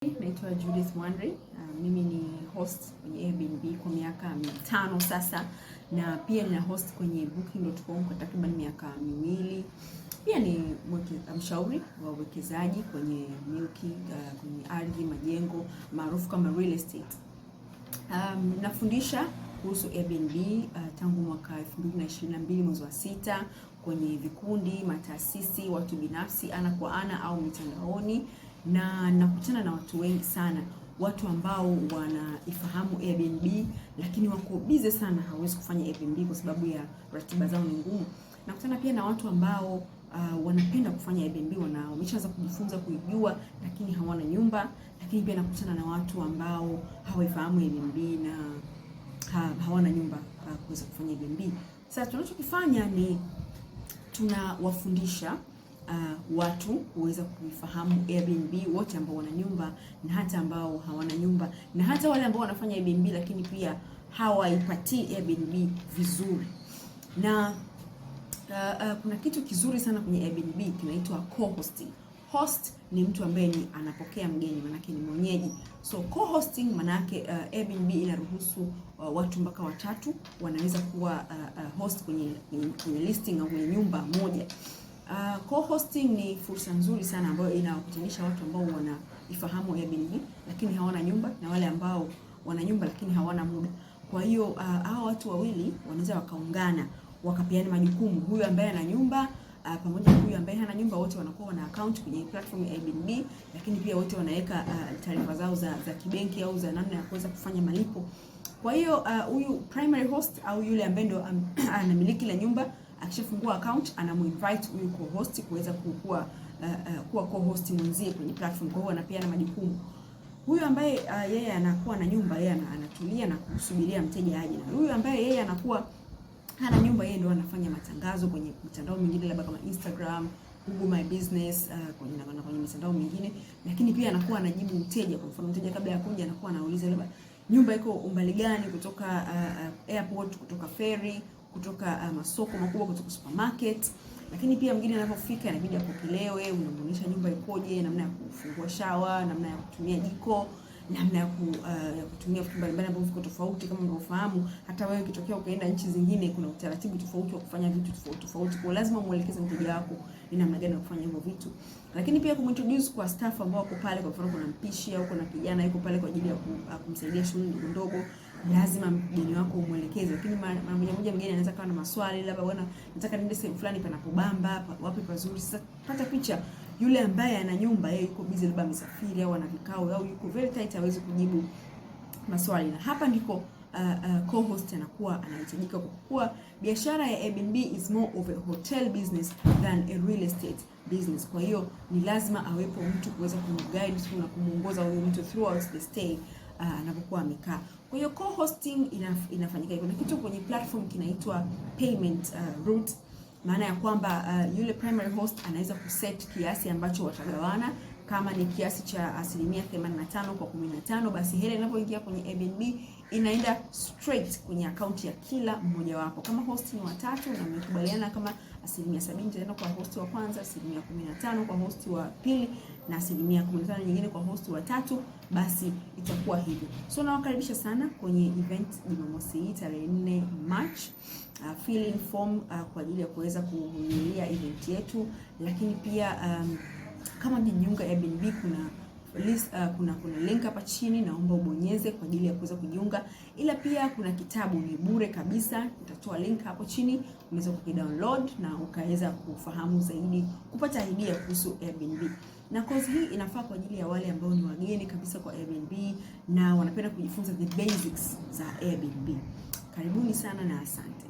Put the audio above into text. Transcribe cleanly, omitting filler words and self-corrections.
Naitwa Judith Mwandri. Mimi ni host kwenye Airbnb kwa miaka 5 sasa, na pia nina host kwenye booking.com kwa takriban miaka 2. Pia ni mshauri wa uwekezaji kwenye milki, kwenye ardhi, majengo maarufu kama real estate. Nafundisha kuhusu Airbnb tangu mwaka 2022 mwezi wa 6 kwenye vikundi, mataasisi, watu binafsi, ana kwa ana au mitandaoni, na nakutana na watu wengi sana, watu ambao wanaifahamu Airbnb lakini wako busy sana, hawezi kufanya Airbnb kwa sababu ya ratiba zao ni ngumu. Nakutana pia na watu ambao wanapenda kufanya Airbnb, wameshaanza kujifunza kuijua lakini hawana nyumba. Lakini pia nakutana na watu ambao hawaifahamu Airbnb na hawana nyumba kuweza kufanya Airbnb. Sasa tunachokifanya ni tunawafundisha watu kuweza kuifahamu Airbnb, wote ambao wana nyumba na hata ambao hawana nyumba, na hata wale ambao wanafanya Airbnb lakini pia hawaipatii Airbnb vizuri. Na kuna kitu kizuri sana kwenye Airbnb kinaitwa co-hosting. Host ni mtu ambaye ni anapokea mgeni, manake ni mwenyeji. So co-hosting manake Airbnb inaruhusu watu mpaka 3 wanaweza kuwa host kwenye listing au kwenye nyumba moja. Co-hosting ni fursa nzuri sana ambayo inawakutanisha watu ambao wanaifahamu Airbnb lakini hawana nyumba na wale ambao wana nyumba lakini hawana muda. Kwa hiyo hao watu wawili wanaweza wakaungana, wakapeana majukumu. Huyu ambaye ana nyumba pamoja na huyu ambaye hana nyumba, wote wanakuwa na account kwenye platform ya Airbnb, lakini pia wote wanaweka taarifa zao za kibenki au za namna ya kuweza kufanya malipo. Kwa hiyo huyu primary host au yule ambaye ndo anamiliki la nyumba akishafungua account anamuinvite huyu co-host kuweza kuwa co-host mwenzie kwenye platform. Kwa hiyo anapeana majukumu. Huyu ambaye yeye anakuwa na nyumba, yeye anatulia na kusubiria mteja aje. Na huyu ambaye yeye anakuwa hana nyumba, yeye ndio anafanya matangazo kwenye mitandao mingine labda kama Instagram, Google My Business, kwenye mitandao mingine, lakini pia anakuwa anajibu mteja. Kwa mfano mteja kabla ya kuja anakuwa anauliza labda nyumba iko umbali gani kutoka airport, kutoka ferry, kutoka masoko makubwa, kutoka supermarket. Lakini pia mgeni anapofika inabidi apokelewe, unamuonyesha nyumba ikoje, namna ya kufungua shower, namna ya kutumia jiko, namna ya kutumia vitu mbalimbali ambavyo viko tofauti. Kama mnavyofahamu, hata wewe ukitokea ukaenda nchi zingine kuna utaratibu tofauti wa kufanya vitu tofauti. Kwa lazima muelekeze mteja wako ni namna gani ya kufanya hivyo vitu. Lakini pia kumintroduce kwa staff ambao wako pale. Kwa mfano kuna mpishi au kuna kijana yuko pale kwa ajili ya kumsaidia shughuli ndogo ndogo, lazima mgeni wako umuelekeze. Lakini mara moja mgeni anaweza kawa na maswali, labda bwana nataka niende sehemu fulani panapobamba, wapi pazuri. Sasa pata picha, yule ambaye ana nyumba yeye yuko busy, labda amesafiri au ana vikao au yuko very tight, hawezi kujibu maswali. Na hapa ndiko co-host anakuwa anahitajika, kwa kuwa biashara ya Airbnb is more of a hotel business than a real estate business. Kwa hiyo ni lazima awepo mtu kuweza kumguide na kumuongoza huyo mtu throughout the stay anapokuwa amekaa. Kwa hiyo co-hosting inafanyika hivyo. Na kitu kwenye platform kinaitwa payment route, maana ya kwamba yule primary host anaweza kuset kiasi ambacho watagawana. Kama ni kiasi cha 85% kwa 15, basi hela inapoingia kwenye Airbnb inaenda straight kwenye account ya kila mmoja wapo. Kama host ni 3 na mmekubaliana kama 70% itaenda kwa host wa kwanza, 15% kwa host wa pili na 15% nyingine kwa host wa 3, basi itakuwa hivyo. So nawakaribisha sana kwenye event Jumamosi hii tarehe 4 March. Fill in form kwa ajili ya kuweza kuhudhuria event yetu. Lakini pia kama Jiunge Airbnb kuna link hapa chini, naomba ubonyeze kwa ajili ya kuweza kujiunga. Ila pia kuna kitabu, ni bure kabisa, utatoa link hapo chini, unaweza kukidownload na ukaweza kufahamu zaidi, kupata idea kuhusu Airbnb. Na course hii inafaa kwa ajili ya wale ambao ni wageni kabisa kwa Airbnb na wanapenda kujifunza the basics za Airbnb. Karibuni sana na asante.